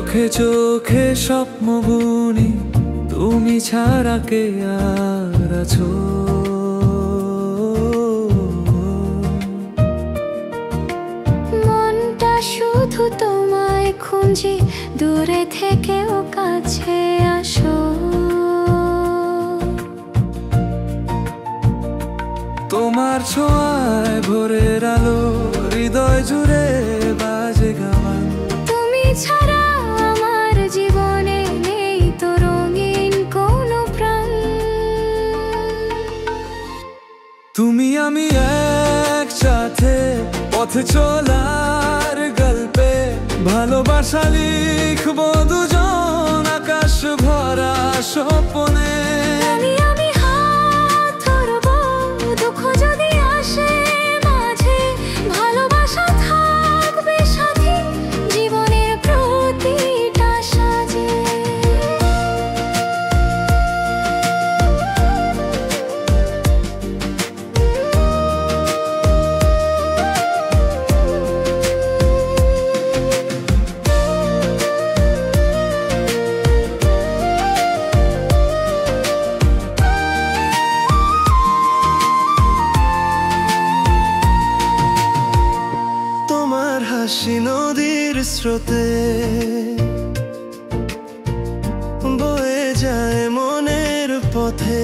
চোখে চোখে স্বপ্ন বুনি, তুমি ছাড়া কে আর আছো? মনটা শুধু তোমায় খুঁজি, দূরে থেকেও কাছে আসো। তোমার ছোঁয়ায় ভোরের আলো, হৃদয় জুড়ে বাজে গান। তুমি ছাড়া আমার জীবনে নেই তো রঙিন কোনো প্রাণ। তুমি আমি একসাথে পথে চলার গল্পে, ভালোবাসা লিখবো দুজন আকাশ ভরা স্বপ্নে। আমি হাত ধরবো, দুঃখ যদি আসে মাঝে, ভালোবাসা থাকবে সাথী জীবনের প্রতিটা সাজে। হাসি নদীর স্রোতে বয়ে যায় মনের পথে।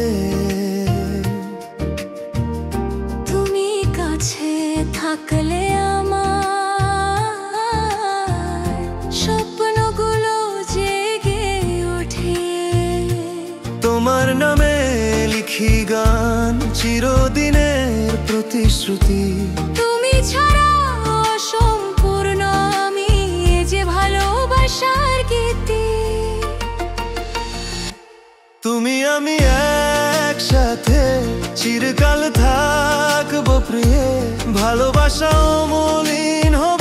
তুমি কাছে থাকলে আমার স্বপ্নগুলো জেগে ওঠে। তোমার নামে লিখি গান, চিরদিনের প্রতিশ্রুতি। তুমি ছাড়া অসম্পূর্ণ আমি, এ যে ভালোবাসার গীতি। তুমি আমি একসাথে চিরকাল থাকবো প্রিয়ে, ভালোবাসা অমলিন হবে।